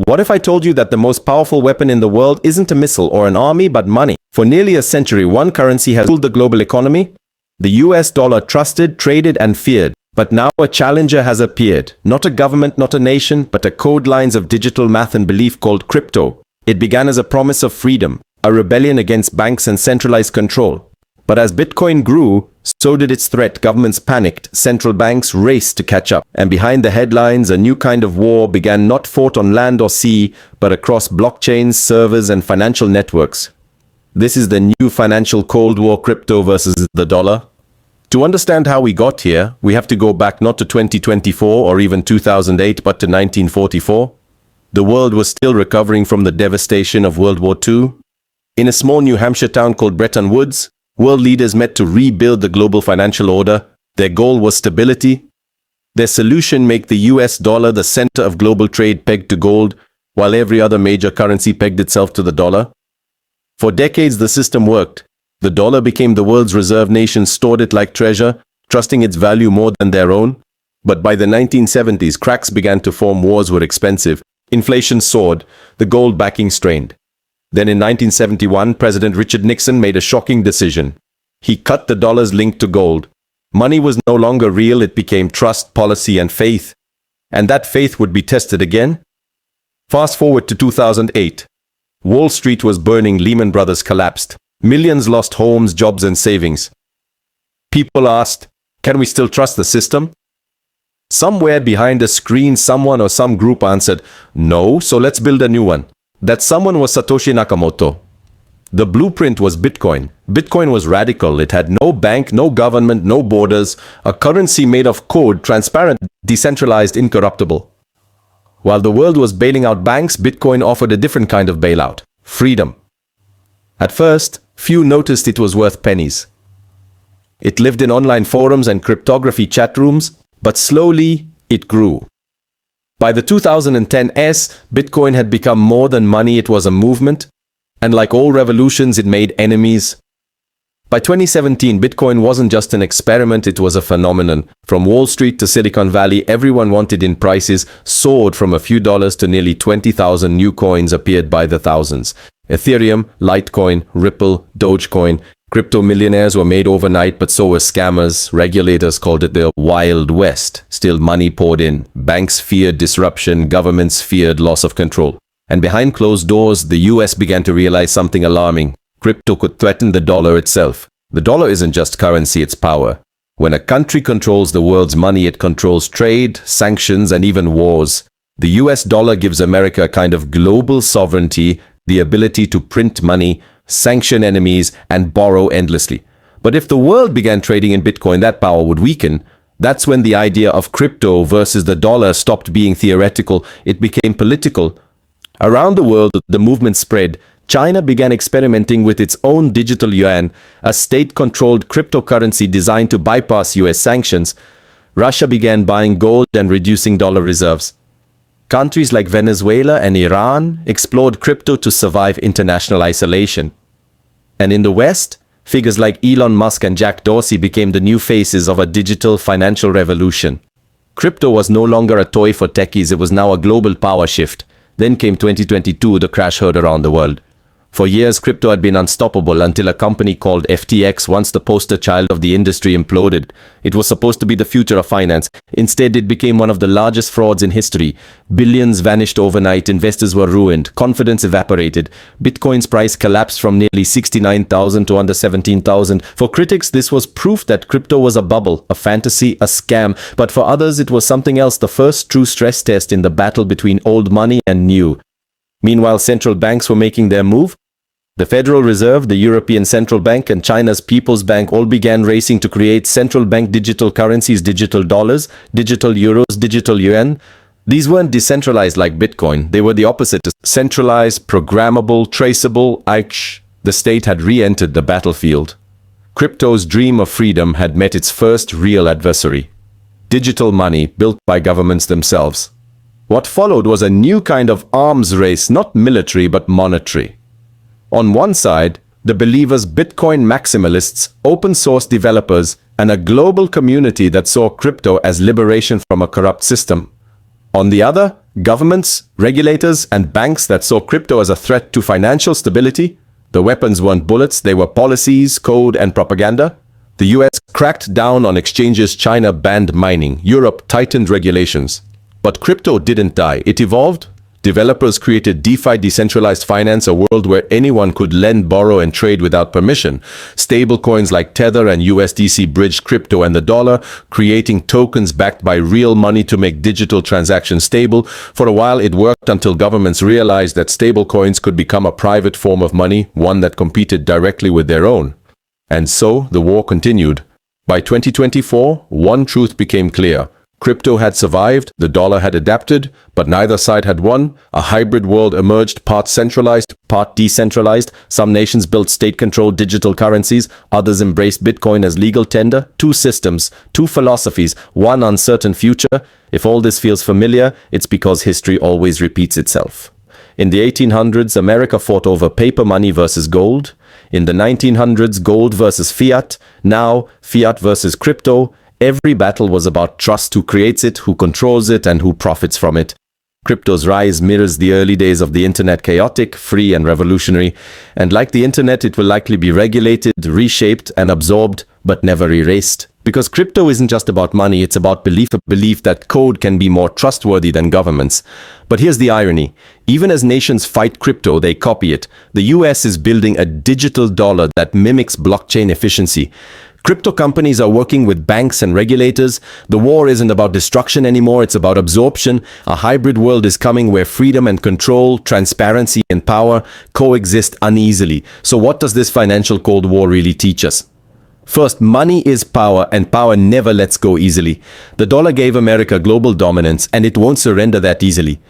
What if I told you that the most powerful weapon in the world isn't a missile or an army, but money? For nearly a century, one currency has ruled the global economy. The US dollar, trusted, traded, and feared. But now a challenger has appeared. Not a government, not a nation, but a code lines of digital math and belief called crypto. It began as a promise of freedom, a rebellion against banks and centralized control. But as Bitcoin grew, so did its threat. Governments panicked, central banks raced to catch up. And behind the headlines, a new kind of war began, not fought on land or sea, but across blockchains, servers, and financial networks. This is the new financial Cold War, crypto versus the dollar. To understand how we got here, we have to go back not to 2024 or even 2008, but to 1944. The world was still recovering from the devastation of World War II. In a small New Hampshire town called Bretton Woods, world leaders met to rebuild the global financial order. Their goal was stability. Their solution: make the US dollar the center of global trade pegged to gold, while every other major currency pegged itself to the dollar. For decades, the system worked. The dollar became the world's reserve. Nations stored it like treasure, trusting its value more than their own. But by the 1970s, cracks began to form. Wars were expensive. Inflation soared. The gold backing strained. Then in 1971, President Richard Nixon made a shocking decision. He cut the dollar's link to gold. Money was no longer real. It became trust, policy, and faith. And that faith would be tested again. Fast forward to 2008. Wall Street was burning. Lehman Brothers collapsed. Millions lost homes, jobs, and savings. People asked, can we still trust the system? Somewhere behind a screen, someone or some group answered, no, so let's build a new one. That someone was Satoshi Nakamoto. The blueprint was Bitcoin. Bitcoin was radical. It had no bank, no government, no borders, a currency made of code, transparent, decentralized, incorruptible. While the world was bailing out banks, Bitcoin offered a different kind of bailout: freedom. At first, few noticed it was worth pennies. It lived in online forums and cryptography chat rooms, but slowly it grew. By the 2010s, Bitcoin had become more than money. It was a movement, and like all revolutions, it made enemies. By 2017, Bitcoin wasn't just an experiment, it was a phenomenon. From Wall Street to Silicon Valley, everyone wanted in. Prices soared from a few dollars to nearly 20,000. New coins appeared by the thousands. Ethereum, Litecoin, Ripple, Dogecoin. Crypto millionaires were made overnight, but so were scammers. Regulators called it the Wild West. Still, money poured in. Banks feared disruption. Governments feared loss of control. And behind closed doors, the US began to realize something alarming. Crypto could threaten the dollar itself. The dollar isn't just currency, it's power. When a country controls the world's money, it controls trade, sanctions, and even wars. The US dollar gives America a kind of global sovereignty, the ability to print money, sanction enemies, and borrow endlessly. But if the world began trading in Bitcoin, that power would weaken. That's when the idea of crypto versus the dollar stopped being theoretical. It became political. Around the world, the movement spread. China began experimenting with its own digital yuan, a state-controlled cryptocurrency designed to bypass US sanctions. Russia began buying gold and reducing dollar reserves. Countries like Venezuela and Iran explored crypto to survive international isolation. And in the West, figures like Elon Musk and Jack Dorsey became the new faces of a digital financial revolution. Crypto was no longer a toy for techies, it was now a global power shift. Then came 2022, the crash heard around the world. For years, crypto had been unstoppable until a company called FTX, once the poster child of the industry, imploded. It was supposed to be the future of finance. Instead, it became one of the largest frauds in history. Billions vanished overnight, investors were ruined, confidence evaporated. Bitcoin's price collapsed from nearly 69,000 to under 17,000. For critics, this was proof that crypto was a bubble, a fantasy, a scam. But for others, it was something else, the first true stress test in the battle between old money and new. Meanwhile, central banks were making their move. The Federal Reserve, the European Central Bank, and China's People's Bank all began racing to create central bank digital currencies, digital dollars, digital euros, digital yuan. These weren't decentralized like Bitcoin. They were the opposite. Centralized, programmable, traceable. The state had re-entered the battlefield. Crypto's dream of freedom had met its first real adversary. Digital money built by governments themselves. What followed was a new kind of arms race, not military but monetary. On one side, the believers, Bitcoin maximalists, open source developers, and a global community that saw crypto as liberation from a corrupt system. On the other, Governments, regulators, and banks that saw crypto as a threat to financial stability. The weapons weren't bullets, they were policies, code, and propaganda. The US cracked down on exchanges, China banned mining, Europe tightened regulations. But crypto didn't die, it evolved. Developers created DeFi, decentralized finance, a world where anyone could lend, borrow, and trade without permission. Stablecoins like Tether and USDC bridged crypto and the dollar, creating tokens backed by real money to make digital transactions stable. For a while it worked until governments realized that stablecoins could become a private form of money, one that competed directly with their own. And so the war continued. By 2024, one truth became clear. Crypto had survived, the dollar had adapted, but neither side had won. A hybrid world emerged, part centralized, part decentralized. Some nations built state-controlled digital currencies, others embraced Bitcoin as legal tender. Two systems, two philosophies, one uncertain future. If all this feels familiar, it's because history always repeats itself. In the 1800s, America fought over paper money versus gold. In the 1900s, gold versus fiat. Now, fiat versus crypto. Every battle was about trust, who creates it, who controls it, and who profits from it. Crypto's rise mirrors the early days of the internet, chaotic, free, and revolutionary. And like the internet, it will likely be regulated, reshaped, and absorbed, but never erased. Because crypto isn't just about money, it's about belief, a belief that code can be more trustworthy than governments. But here's the irony. Even as nations fight crypto, they copy it. The US is building a digital dollar that mimics blockchain efficiency. Crypto companies are working with banks and regulators. The war isn't about destruction anymore, it's about absorption. A hybrid world is coming where freedom and control, transparency and power coexist uneasily. So what does this financial Cold War really teach us? First, money is power, and power never lets go easily. The dollar gave America global dominance, and it won't surrender that easily.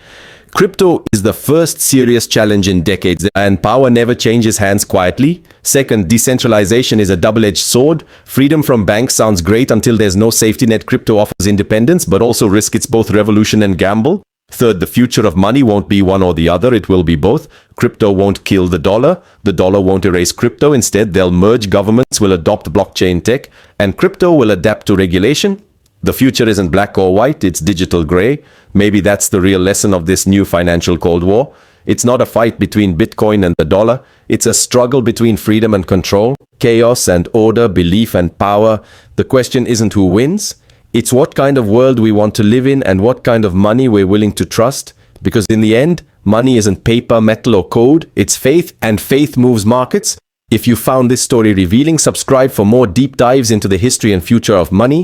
Crypto is the first serious challenge in decades, and power never changes hands quietly. Second, decentralization is a double-edged sword. Freedom from banks sounds great until there's no safety net. Crypto offers independence, but also risks it's both revolution and gamble. Third, the future of money won't be one or the other, it will be both. Crypto won't kill the dollar won't erase crypto. Instead, they'll merge. Governments will adopt blockchain tech, and crypto will adapt to regulation. The future isn't black or white, it's digital gray. Maybe that's the real lesson of this new financial Cold War. It's not a fight between Bitcoin and the dollar. It's a struggle between freedom and control, chaos and order, belief and power. The question isn't who wins. It's what kind of world we want to live in and what kind of money we're willing to trust. Because in the end, money isn't paper, metal or code. It's faith, and faith moves markets. If you found this story revealing, subscribe for more deep dives into the history and future of money.